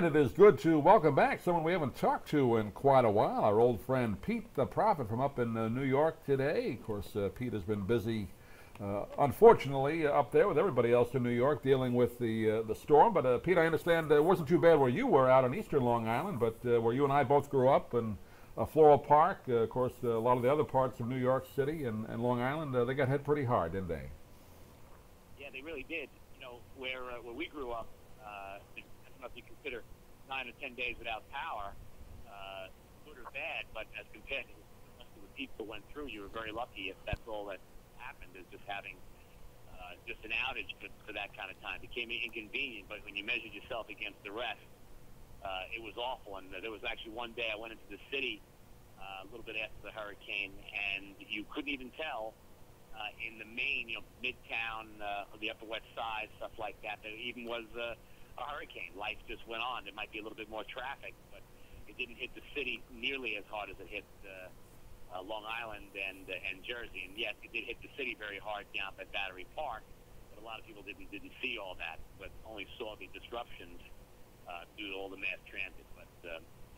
And it is good to welcome back someone we haven't talked to in quite a while, our old friend Pete the Prophet from up in New York today. Of course, Pete has been busy, unfortunately, up there with everybody else in New York dealing with the storm. But Pete, I understand it wasn't too bad where you were out on eastern Long Island, but where you and I both grew up in Floral Park. Of course, a lot of the other parts of New York City and Long Island, they got hit pretty hard, didn't they? Yeah, they really did. You know, where we grew up, I don't know if you consider 9 or 10 days without power good or bad, but as compared to most of the people went through, you were very lucky if that's all that happened, is just having just an outage for that kind of time. It became inconvenient, but when you measured yourself against the rest, it was awful. And there was actually one day I went into the city a little bit after the hurricane, and you couldn't even tell in the main, Midtown, the Upper West Side, stuff like that, there even was a hurricane. Life just went on. There might be a little bit more traffic, but it didn't hit the city nearly as hard as it hit Long Island and Jersey. And yes, it did hit the city very hard down at Battery Park, but a lot of people didn't see all that, but only saw the disruptions due to all the mass transit. But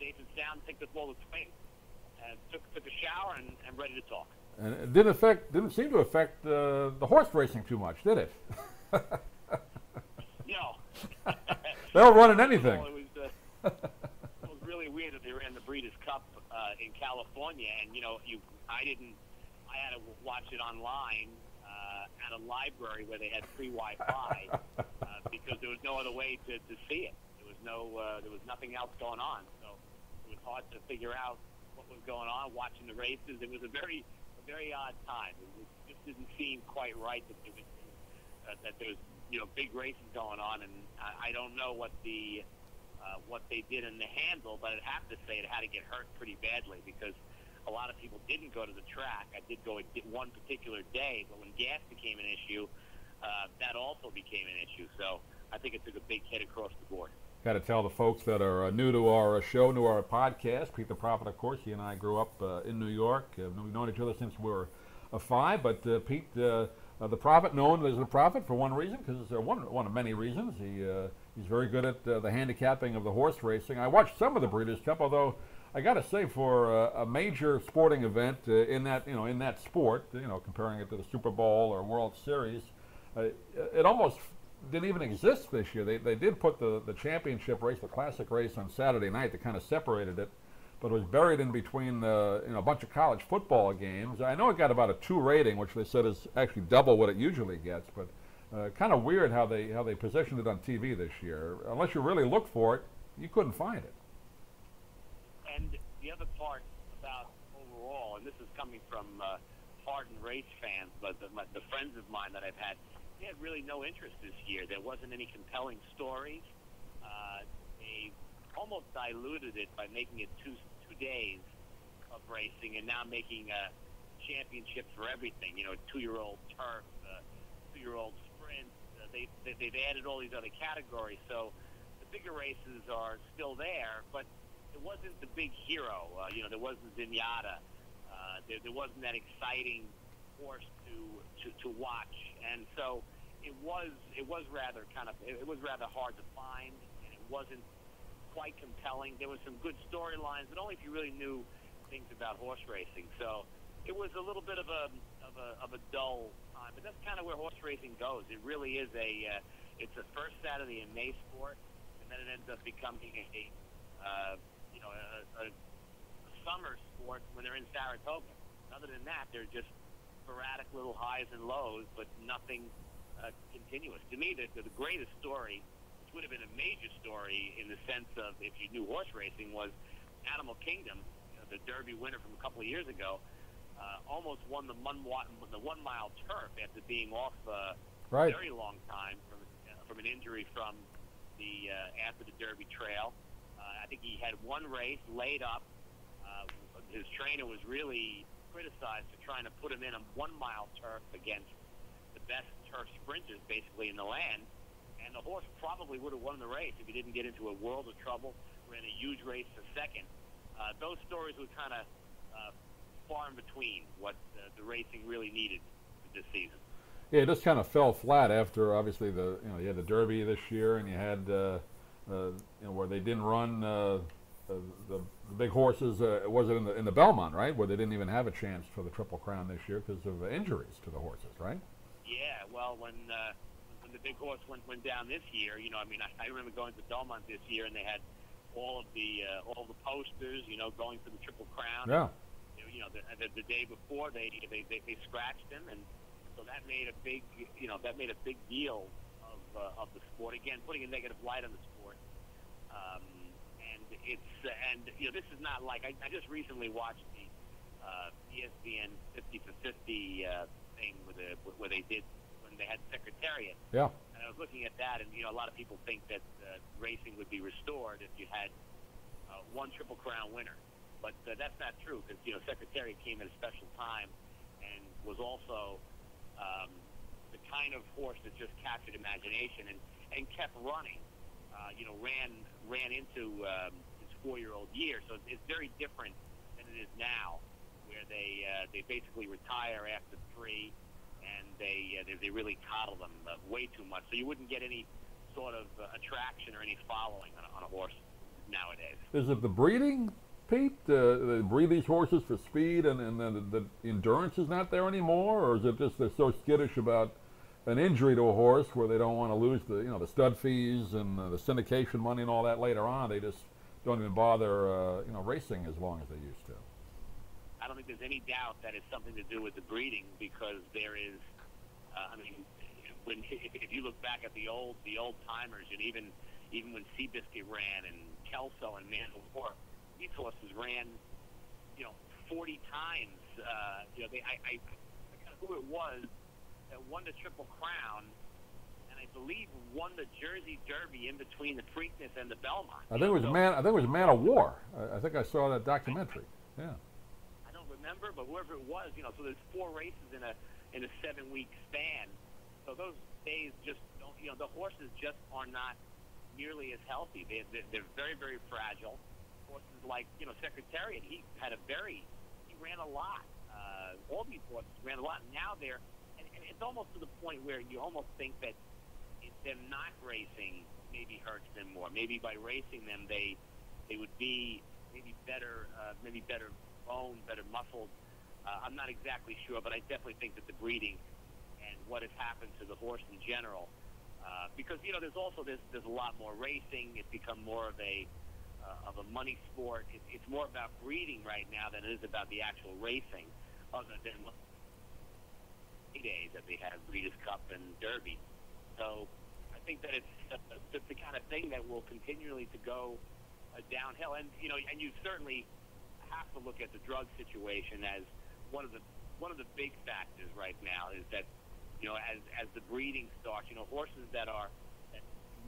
safe and sound, picked up all the swing, took a shower, and ready to talk. And it didn't seem to affect the horse racing too much, did it? No. They'll run in anything. It was really weird that they ran the Breeders' Cup in California, and I had to watch it online at a library where they had free Wi-Fi because there was no other way to see it. There was nothing else going on, so it was hard to figure out what was going on. Watching the races, it was a very odd time. It just didn't seem quite right that there was big races going on, and I don't know what they did in the handle, but I'd have to say it had to get hurt pretty badly because a lot of people didn't go to the track. I did go one particular day, but when gas became an issue, that also became an issue. So I think it took a big hit across the board. Got to tell the folks that are new to our show, new to our podcast, Pete the Prophet, of course. He and I grew up in New York. We've known each other since we were 5, but Pete, the Prophet, known as the Prophet for one reason, because one of many reasons. He's very good at the handicapping of the horse racing. I watched some of the Breeders' Cup, although I got to say, for a major sporting event in that sport, comparing it to the Super Bowl or World Series, it almost didn't even exist this year. They did put the championship race, the classic race, on Saturday night that kind of separated it, but it was buried in between a bunch of college football games. I know it got about a 2 rating, which they said is actually double what it usually gets, but kind of weird how they positioned it on TV this year. Unless you really look for it, you couldn't find it. And the other part about overall, and this is coming from hardened race fans, but the friends of mine that I've had, they had really no interest this year. There wasn't any compelling stories. They almost diluted it by making it two days of racing and now making a championship for everything. 2-year-old turf, 2-year-old sprint. They've added all these other categories. So the bigger races are still there, but it wasn't the big hero. There wasn't Zenyatta. There wasn't that exciting horse to watch, and so it was rather hard to find, and it wasn't quite compelling. There were some good storylines, but only if you really knew things about horse racing. So it was a little bit of a dull time, but that's kind of where horse racing goes. It really is it's a first Saturday in May sport, and then it ends up becoming a summer sport when they're in Saratoga. Other than that, they're just sporadic little highs and lows, but nothing continuous. To me, the greatest story, which would have been a major story in the sense of if you knew horse racing, was Animal Kingdom, the Derby winner from a couple of years ago, almost won the 1-mile turf after being off a very long time from an injury from the after the Derby Trail. I think he had one race laid up. His trainer was really criticized for trying to put him in a 1-mile turf against the best turf sprinters basically in the land, and the horse probably would have won the race if he didn't get into a world of trouble, ran a huge race for second. Those stories were kind of far in between what the racing really needed this season. Yeah, it just kind of fell flat after obviously you had the Derby this year, and you had where they didn't run the big horses. Was it in the Belmont, right, where they didn't even have a chance for the Triple Crown this year because of injuries to the horses, right? Yeah, well, when the big horse went down this year, I mean, I remember going to Belmont this year, and they had all the posters, going for the Triple Crown. Yeah. The day before they scratched him, and so that made a big deal of the sport. Again, putting a negative light on the sport. This is not like I just recently watched the ESPN 50 for 50 thing where they did when they had Secretariat. Yeah. And I was looking at that, and a lot of people think that racing would be restored if you had one Triple Crown winner, but that's not true because Secretariat came at a special time and was also the kind of horse that just captured imagination and kept running. Ran into his 4-year-old year, so it's very different than it is now, where they basically retire after 3, and they really coddle them way too much. So you wouldn't get any sort of attraction or any following on a horse nowadays. Is it the breeding, Pete? They breed these horses for speed, and the endurance is not there anymore, or is it just they're so skittish about an injury to a horse where they don't want to lose the stud fees and the syndication money and all that later on? They just don't even bother racing as long as they used to. I don't think there's any doubt that it's something to do with the breeding, because there is, if you look back at the old timers, and even when Seabiscuit ran and Kelso and Man of War, these horses ran 40 times. I forgot who it was that won the Triple Crown, and I believe won the Jersey Derby in between the Preakness and the Belmont. I think it was Man of War. I think I saw that documentary. Yeah. I don't remember, but whoever it was, so there's 4 races in a 7-week span. So those days just don't. The horses just are not nearly as healthy. They're very, very fragile. Horses like Secretariat, he ran a lot. All these horses ran a lot. Now and it's almost to the point where you almost think that them not racing maybe hurts them more. Maybe by racing them, they would be maybe better boned, better muscled. I'm not exactly sure, but I definitely think that the breeding and what has happened to the horse in general, because there's a lot more racing. It's become more of a money sport. It's more about breeding right now than it is about the actual racing, other than days that they have Breeders' Cup and Derby. So I think that it's the kind of thing that will continually to go downhill. And you certainly have to look at the drug situation as one of the big factors right now. Is that as the breeding starts, horses that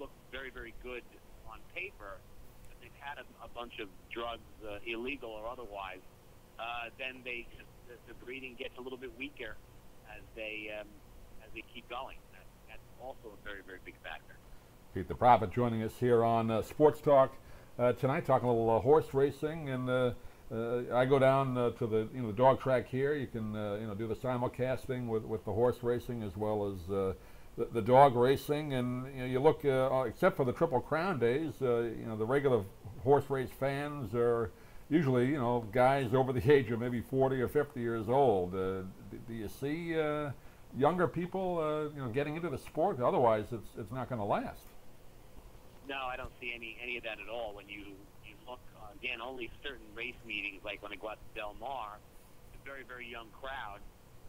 look very, very good on paper, but they've had a bunch of drugs, illegal or otherwise, then the breeding gets a little bit weaker as they keep going. That's also a very, very big factor. Pete the Prophet joining us here on Sports Talk tonight, talking a little horse racing, and I go down to the the dog track here. You can do the simulcasting with the horse racing as well as the dog racing, and you look except for the Triple Crown days, the regular horse race fans are usually guys over the age of maybe 40 or 50 years old. Do you see younger people getting into the sport? Otherwise, it's not going to last. No, I don't see any of that at all. When you look again, only certain race meetings, like when I go out to Del Mar, it's a very, very young crowd.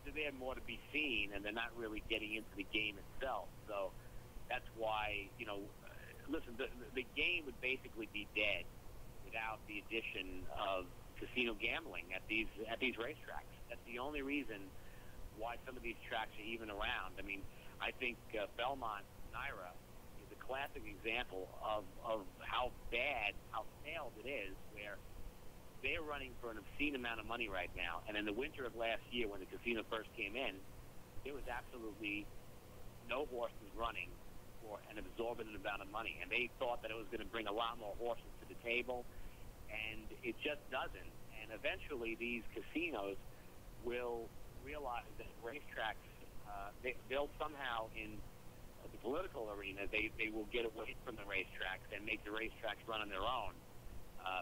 So they have more to be seen, and they're not really getting into the game itself. So that's why listen, the game would basically be dead without the addition of casino gambling at these racetracks. That's the only reason why some of these tracks are even around. I mean, I think Belmont Naira is a classic example of how failed it is, where they're running for an obscene amount of money right now. And in the winter of last year, when the casino first came in, there was absolutely no horses running for an exorbitant amount of money. And they thought that it was going to bring a lot more horses to the table, and it just doesn't. And eventually these casinos will realize that racetracks, they'll somehow, in the political arena, they will get away from the racetracks and make the racetracks run on their own,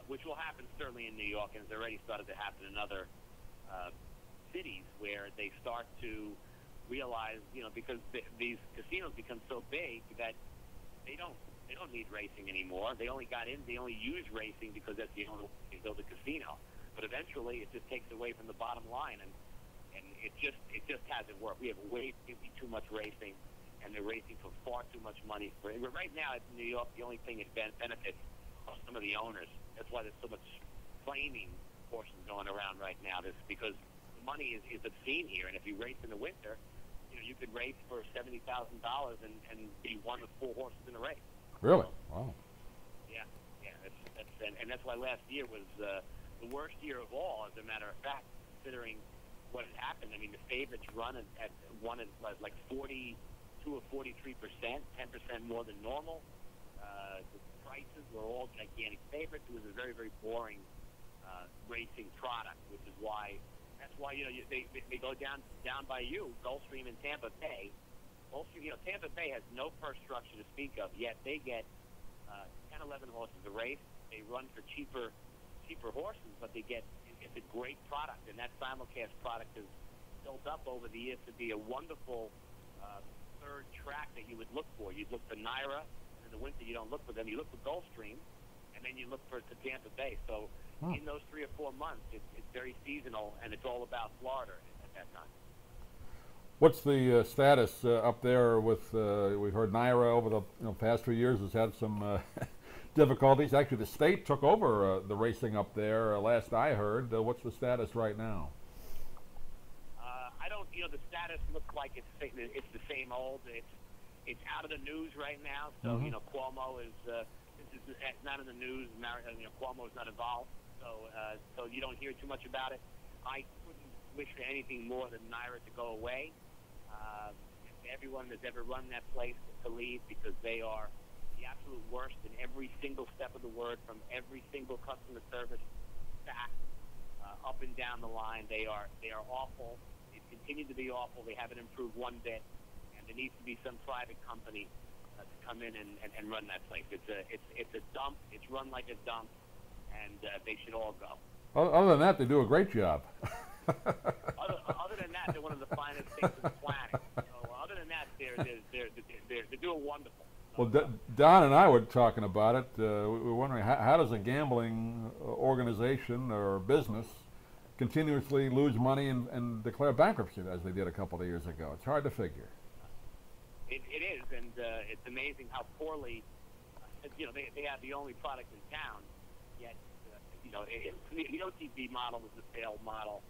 which will happen certainly in New York, and it's already started to happen in other cities where they start to realize, because these casinos become so big that they don't need racing anymore. They only use racing because that's the only way to build a casino. But eventually, it just takes away from the bottom line, and it just hasn't worked. We have way too much racing, and they're racing for far too much money. Right now, in New York, the only thing it benefits are some of the owners. That's why there's so much flaming portions going around right now. This because the money is obscene here, and if you race in the winter, you could race for $70,000 and be one of 4 horses in a race. Really? Wow. Yeah. That's why last year was the worst year of all, as a matter of fact, considering what had happened. I mean, the favorites won at like 42 or 43%, 10% more than normal. The prices were all gigantic favorites. It was a very, very boring racing product, which is why. That's why they go down by you, Gulfstream and Tampa Bay. Gulfstream, Tampa Bay has no purse structure to speak of, yet they get 10, 11 horses a race. They run for cheaper horses, but it's a great product, and that simulcast product has built up over the years to be a wonderful third track that you would look for. You'd look for NYRA, and in the winter you don't look for them. You look for Gulfstream, and then you look for Tampa Bay. So in those 3 or 4 months, it's very seasonal, and it's all about Florida at that time. What's the status up there with, we've heard NYRA over the past few years has had some difficulties. Actually, the state took over the racing up there last I heard. What's the status right now? I don't, the status looks like it's the same old. It's out of the news right now. So, Cuomo is not in the news. Cuomo is not involved. So you don't hear too much about it. I couldn't wish for anything more than NYRA to go away. Everyone that's ever run that place to leave, because they are the absolute worst in every single step of the word, from every single customer service back up and down the line. They are awful. They continue to be awful. They haven't improved one bit, and there needs to be some private company to come in and run that place. It's a dump. It's run like a dump, and they should all go. Other than that, they do a great job. Other than that, they're one of the finest things on the planet. So other than that, they're doing wonderful. Well, Don and I were talking about it. We were wondering, how does a gambling organization or business continuously lose money and declare bankruptcy, as they did a couple of years ago? It's hard to figure. It is, and it's amazing how poorly, they have the only product in town, yet, the OTB model was a failed model.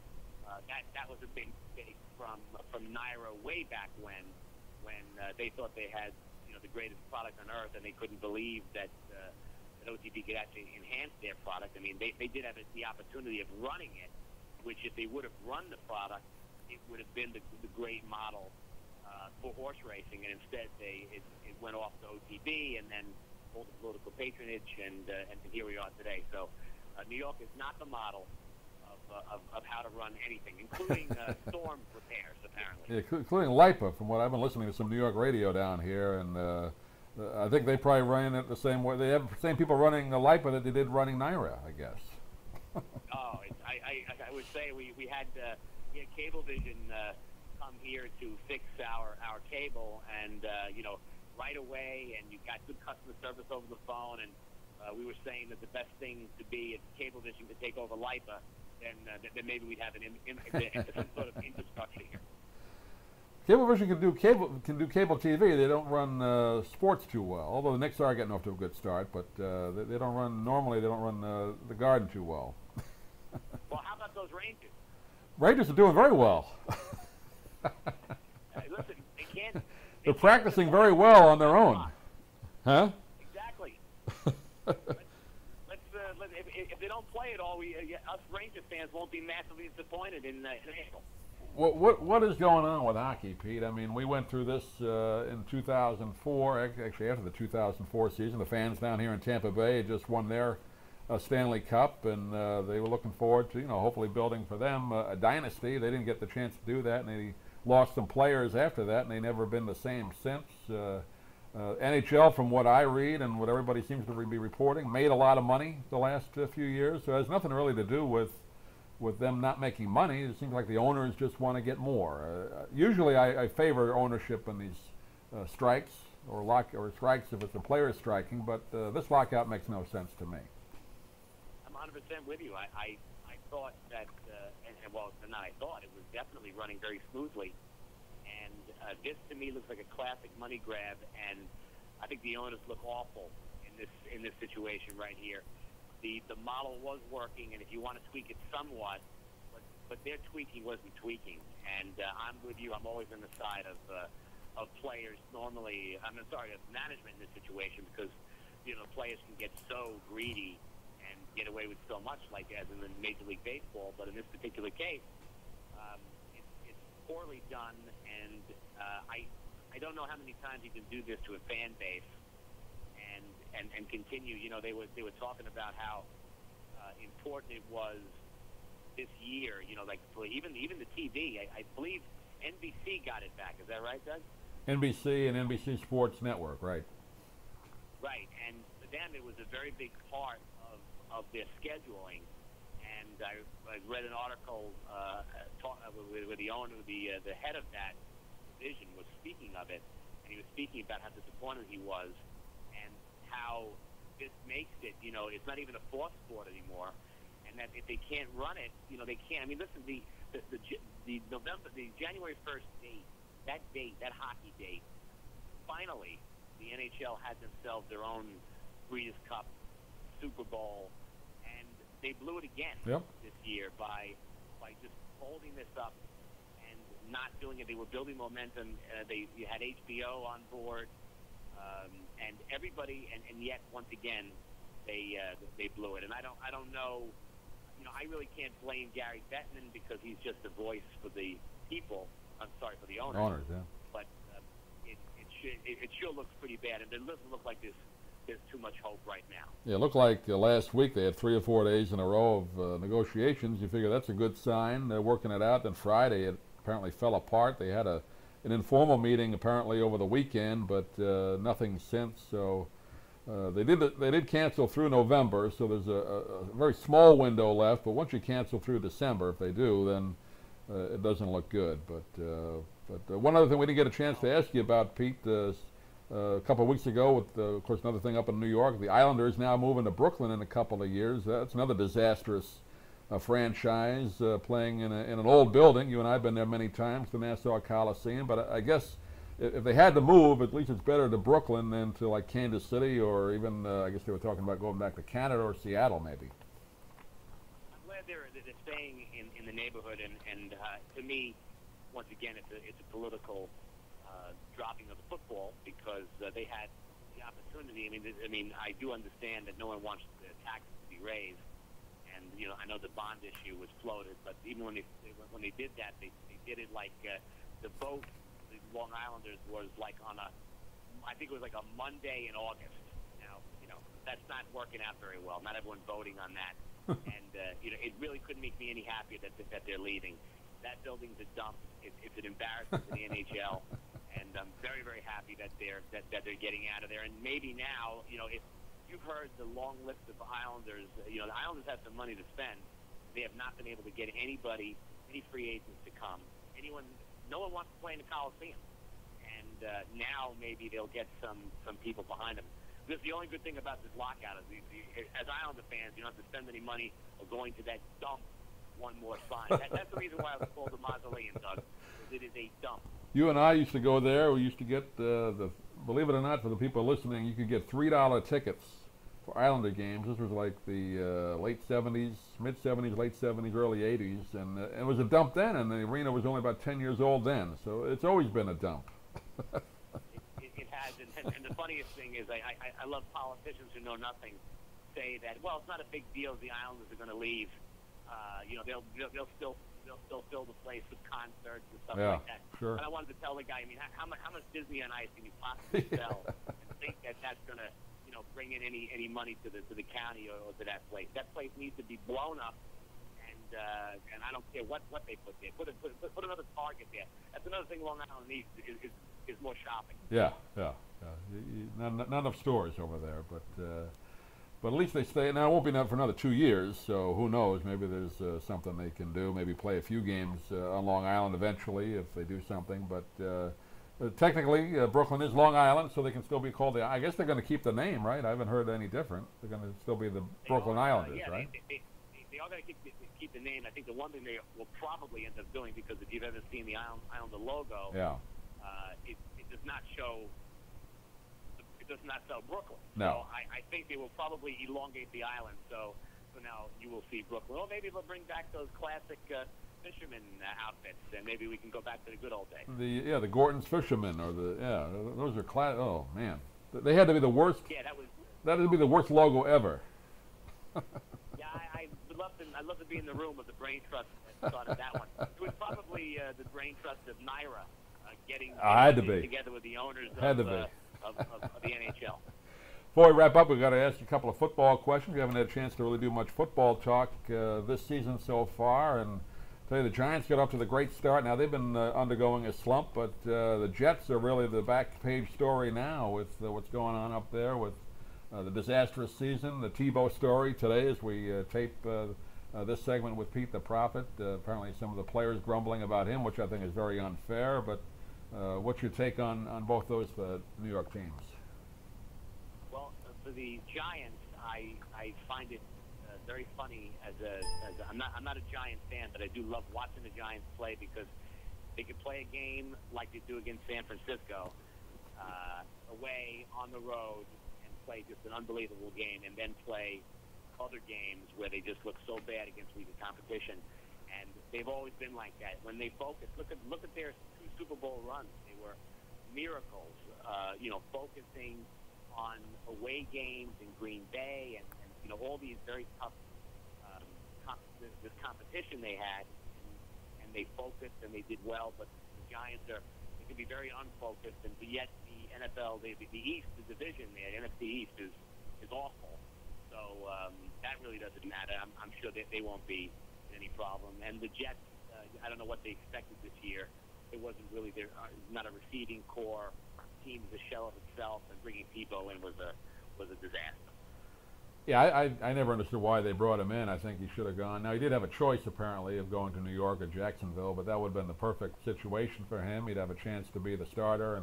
That was a big mistake from NYRA way back when they thought they had the greatest product on earth, and they couldn't believe that OTB could actually enhance their product. I mean, they did have the opportunity of running it, which if they would have run the product, it would have been the great model for horse racing, and instead it went off to OTB and then all the political patronage, and here we are today. So New York is not the model of how to run anything, including storm repairs, apparently. Yeah, including LIPA, from what I've been listening to some New York radio down here, and I think they probably run it the same way. They have the same people running LIPA that they did running NYRA, I guess. I would say we had Cablevision come here to fix our cable, and right away, and you got good customer service over the phone, and we were saying that the best thing to be if Cablevision could take over LIPA, then maybe we'd have some sort of infrastructure here. Cablevision can do cable TV. They don't run sports too well. Although the Knicks are getting off to a good start, but they don't run the Garden too well. Well, how about those Rangers? Rangers are doing very well. Listen, they can't. They're practicing very well on their own, huh? Exactly. If they don't play at all, us Ranger fans won't be massively disappointed in April. What is going on with hockey, Pete? I mean, we went through this in 2004. Actually, after the 2004 season, the fans down here in Tampa Bay had just won their Stanley Cup, and they were looking forward to, hopefully building for them a dynasty. They didn't get the chance to do that, and they lost some players after that, and they've never been the same since. NHL, from what I read and what everybody seems to be reporting, made a lot of money the last few years. So it has nothing really to do with them not making money. It seems like the owners just want to get more. Usually I favor ownership in these strikes or strikes if it's the players striking, but this lockout makes no sense to me. I'm 100% with you. I thought that, well, not I thought, it was definitely running very smoothly. And this, to me, looks like a classic money grab, and I think the owners look awful in this situation right here. The model was working, and if you want to tweak it somewhat, but their tweaking wasn't tweaking. And I'm with you. I'm always on the side of players. Normally, of management in this situation, because players can get so greedy and get away with so much, like as in the Major League Baseball. But in this particular case, it's poorly done, and I don't know how many times you can do this to a fan base and continue. They were talking about how important it was this year. Like for even the TV. I believe NBC got it back. Is that right, Doug? NBC and NBC Sports Network, right? Right, and for them it was a very big part of their scheduling. And I read an article where the owner, the head of that division, was speaking of it, and he was speaking about how disappointed he was, and how this makes it, it's not even a fourth sport anymore, and that if they can't run it, they can't. I mean, listen, the January 1st date, that hockey date, finally, the NHL had themselves their own Breeders' Cup, Super Bowl, and they blew it again this year by just holding this up and not doing it. They were building momentum. You had HBO on board, and everybody, and yet once again they blew it. And I don't know. I really can't blame Gary Bettman, because he's just a voice for the people. I'm sorry, for the owners. Owners, yeah. But it sure looks pretty bad, and it doesn't look like there's too much hope right now. Yeah, it looked like last week they had 3 or 4 days in a row of negotiations. You figure that's a good sign. They're working it out. Then Friday it apparently fell apart. They had an informal meeting apparently over the weekend, but nothing since. So they did cancel through November. So there's a very small window left. But once you cancel through December, if they do, then it doesn't look good. But one other thing we didn't get a chance to ask you about, Pete. A couple of weeks ago, with of course another thing up in New York, the Islanders now moving to Brooklyn in a couple of years. That's another disastrous franchise playing in an old building. You and I have been there many times, the Nassau Coliseum. But I guess if they had to move, at least it's better to Brooklyn than to like Kansas City, or even I guess they were talking about going back to Canada or Seattle maybe. I'm glad they're staying in the neighborhood, and to me, once again, it's a political dropping of the football, because they had the opportunity. I mean, I do understand that no one wants the taxes to be raised, and I know the bond issue was floated, but even when they did that, they did it like the vote. The Long Islanders was like I think it was like a Monday in August. Now, that's not working out very well. Not everyone voting on that, and it really couldn't make me any happier that they're leaving. That building's a dump. It's an embarrassment to the NHL. And I'm very, very happy that they're getting out of there. And maybe now, if you've heard the long list of Islanders, the Islanders have some money to spend. They have not been able to get any free agents to come. No one wants to play in the Coliseum. And now maybe they'll get some people behind them. Because the only good thing about this lockout is, as Islander fans, you don't have to spend any money or going to that dump one more time. That's the reason why it was called the Mausoleum, Doug. It is a dump. You and I used to go there. We used to get believe it or not, for the people listening, you could get $3 tickets for Islander games. This was like the late 70s, mid 70s, late 70s, early 80s, and it was a dump then, and the arena was only about 10 years old then. So it's always been a dump. It has, and the funniest thing is I love politicians who know nothing say that, well, it's not a big deal if the Islanders are going to leave. They'll still fill the place with concerts and stuff like that. Sure. And I wanted to tell the guy, how much Disney on Ice can you possibly sell and think that that's going to, bring in any money to the county or to that place? That place needs to be blown up, and and I don't care what they put there. Put another Target there. That's another thing Long Island needs is more shopping. Yeah, yeah, yeah. Not enough stores over there, but at least they stay. Now it won't be for another 2 years, so who knows? Maybe there's something they can do. Maybe play a few games on Long Island eventually if they do something. But technically, Brooklyn is Long Island, so they can still be called I guess they're going to keep the name, right? I haven't heard any different. They're going to still be the Brooklyn Islanders, yeah, right? They are going to keep the name. I think the one thing they will probably end up doing, because if you've ever seen the Islander logo, Yeah. It does not show. It does not show Brooklyn. No. So I think they will probably elongate the island. So now you will see Brooklyn. Or maybe they'll bring back those classic fisherman outfits, and maybe we can go back to the good old days. The Gorton's Fishermen, or those are oh man, they had to be the worst. Yeah, that would be the worst logo ever. Yeah, I would love to. I'd love to be in the room with the brain trust that started that one. It was probably the brain trust of Naira getting had to be together with the owners had of to be. Of the NHL. Before we wrap up, we've got to ask you a couple of football questions. We haven't had a chance to really do much football talk this season so far, and tell you the Giants got up to the great start. Now they've been undergoing a slump, but the Jets are really the back page story now with what's going on up there with the disastrous season, the Tebow story today as we tape this segment with Pete the Prophet. Apparently some of the players grumbling about him, which I think is very unfair, but what's your take on both those New York teams? Well, for the Giants, I find it very funny I'm not a Giants fan, but I do love watching the Giants play because they could play a game like they do against San Francisco, away on the road, and play just an unbelievable game, and then play other games where they just look so bad against weaker competition. And they've always been like that. When they focus, look at their 2 Super Bowl runs. They were miracles. Focusing on away games in Green Bay and all these very tough this competition they had, and they focused and they did well. But the Giants they can be very unfocused, and yet the NFL, the East, the division, the NFC East is awful. So that really doesn't matter. I'm sure that they won't be any problem. And the Jets, I don't know what they expected this year. It wasn't really not a receiving core. The team is a shell of itself, and bringing Tebow in was a disaster. Yeah, I never understood why they brought him in. I think he should have gone. Now, he did have a choice, apparently, of going to New York or Jacksonville, but that would have been the perfect situation for him. He'd have a chance to be the starter,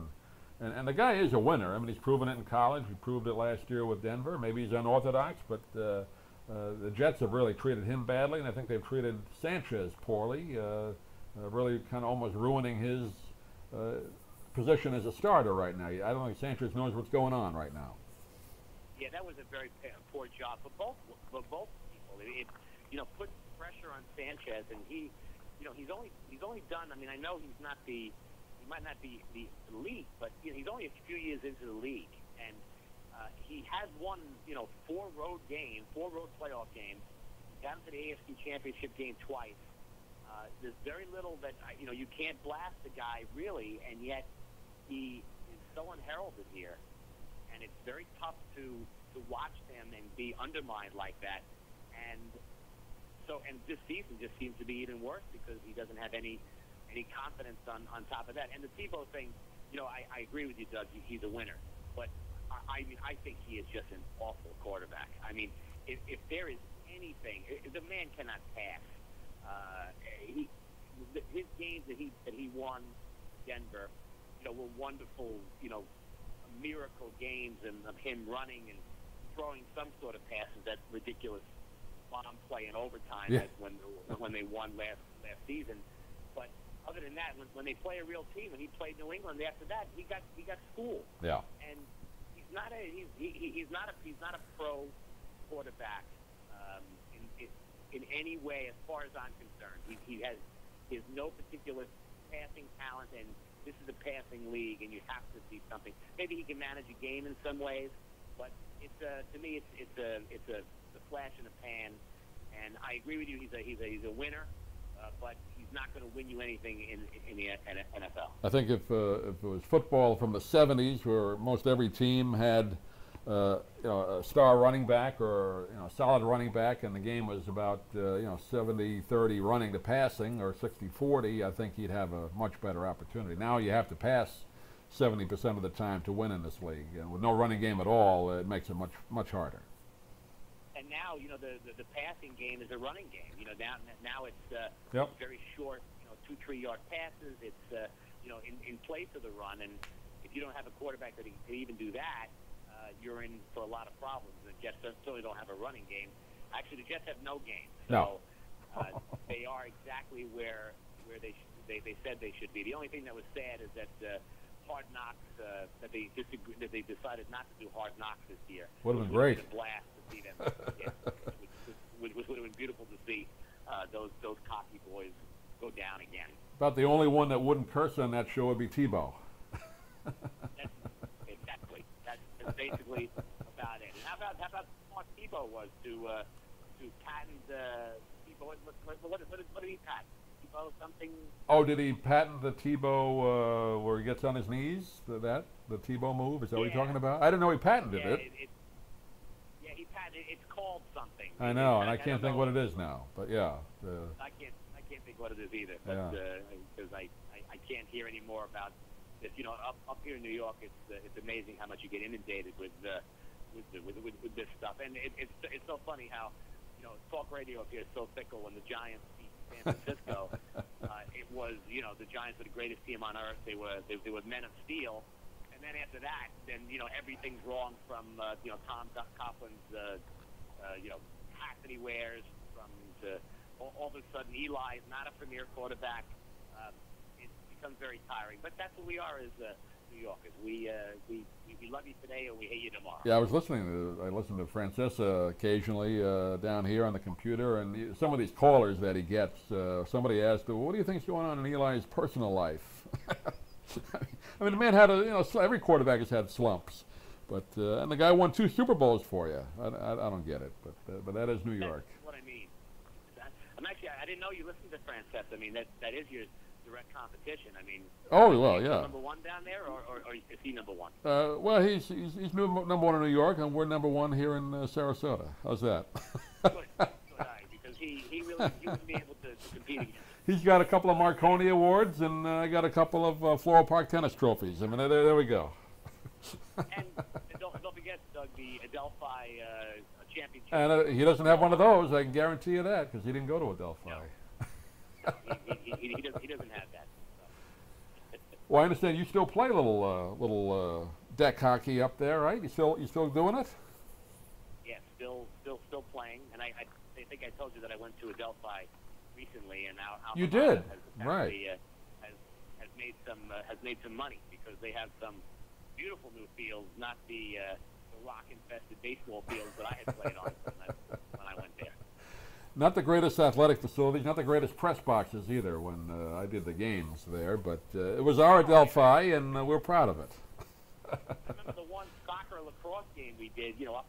and the guy is a winner. I mean, he's proven it in college. He proved it last year with Denver. Maybe he's unorthodox, but the Jets have really treated him badly, and I think they've treated Sanchez poorly, really kind of almost ruining his position as a starter right now. I don't think Sanchez knows what's going on right now. Yeah, that was a very poor job for both people. It put pressure on Sanchez, and he's only done. I mean, I know he might not be the elite, but he's only a few years into the league, and he has won 4 road playoff games. He got into the AFC Championship game twice. There's very little that you can't blast the guy really, and yet he is so unheralded here. And it's very tough to watch him and be undermined like that. And this season just seems to be even worse because he doesn't have any confidence on top of that. And the Tebow thing, I agree with you, Doug. He's a winner. But I think he is just an awful quarterback. I mean, if there is anything, the man cannot pass. His games that he won Denver, were wonderful, miracle games and of him running and throwing some sort of passes, that ridiculous bomb play in overtime when they won last season. But other than that, when they play a real team, and he played New England after that, he got schooled. Yeah. And he's not a pro quarterback in any way as far as I'm concerned. He has no particular passing talent, and this is a passing league, and you have to see something. Maybe he can manage a game in some ways, but to me, it's a flash in the pan. And I agree with you. He's a winner, but he's not going to win you anything in the NFL. I think if it was football from the '70s, where most every team had a star running back or solid running back, and the game was about 70-30 running to passing or 60-40, I think he'd have a much better opportunity. Now you have to pass 70% of the time to win in this league, and with no running game at all, it makes it much harder. And now, the passing game is a running game. Now it's very short, 2-3 yard passes. It's in place of the run, and if you don't have a quarterback that can even do that, you're in for a lot of problems. The Jets certainly don't have a running game. Actually, the Jets have no game. So they are exactly where they said they should be. The only thing that was sad is that Hard Knocks that they decided not to do Hard Knocks this year. Would have been great. It would have been a blast to see them. It would have been beautiful to see those cocky boys go down again. About the only one that wouldn't curse on that show would be Tebow. Exactly. That's basically about it. And how about smart Tebow was to patent Tebow? What did he patent? Tebow something? Oh, did he patent the Tebow where he gets on his knees? The Tebow move? Is that what you're talking about? I didn't know he patented it. He patented. It's called something. I know, and I can't think what it is now. But yeah. I can't think what it is either. But because I can't hear any more about this. Up here in New York, it's amazing how much you get inundated with this stuff, and it's so funny how talk radio up here is so fickle. When the Giants beat San Francisco, it was the Giants were the greatest team on earth. They were men of steel, and then after that, then everything's wrong from Tom Coughlin's hat that he wears all of a sudden Eli's not a premier quarterback. It becomes very tiring, but that's what we are as New Yorkers. We love you today or we hate you tomorrow. Yeah, I listened to Francesa occasionally down here on the computer, and some of these callers that he gets. Somebody asked, "Well, what do you think's going on in Eli's personal life?" I mean, the man had every quarterback has had slumps, but and the guy won 2 Super Bowls for you. I don't get it, but that is New York. That's what I mean. I didn't know you listened to Francesa. I mean, that is your direct competition. I mean, oh well, yeah. Number one down there, or is he number one? Well, he's number one in New York, and we're number one here in Sarasota. How's that? Good, because he wouldn't be able to compete against. He's got a couple of Marconi awards, and I got a couple of Floral Park tennis trophies. I mean, there we go. And don't forget, Doug, the Adelphi championship. And he doesn't have one of those. I can guarantee you that, because he didn't go to Adelphi. No. He doesn't have that. So. Well, I understand you still play little deck hockey up there, right? You still doing it? Yeah, still playing. And I think I told you that I went to Adelphi recently, and now you did, right? Has made some money because they have some beautiful new fields, not the rock-infested baseball fields that I had played on when I went there. Not the greatest athletic facilities, not the greatest press boxes either when I did the games there, but it was our Adelphi, and we're proud of it. I remember the one soccer lacrosse game we did, it was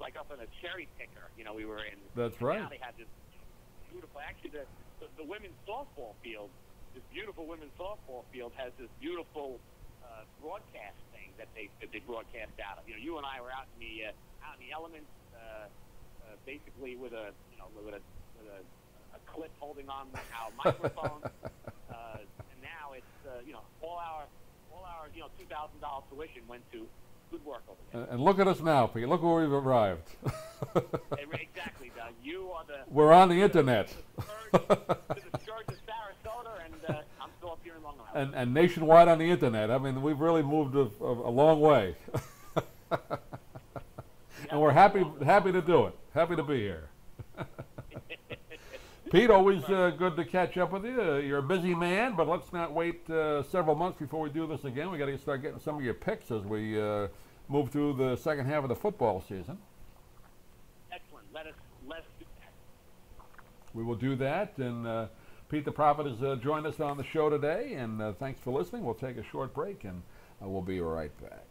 like up in a cherry picker, we were in. That's right. Now they have this beautiful, actually the women's softball field, this beautiful women's softball field has this beautiful broadcast thing that they broadcast out of. You and I were out in the elements, basically with a clip holding on our microphone, and now it's all our $2,000 tuition went to good work over there. And look at us now, Pete. Look where we've arrived. Exactly, Doug. You are the. We're on the internet. To the church of Sarasota, and I'm still up here in Long Island. And nationwide on the internet. I mean, we've really moved a long way. And we're happy to do it. Happy to be here. Pete, always good to catch up with you. You're a busy man, but let's not wait several months before we do this again. We got to start getting some of your picks as we move through the second half of the football season. Excellent. Let's do that. We will do that. And Pete the Prophet has joined us on the show today. And thanks for listening. We'll take a short break, and we'll be right back.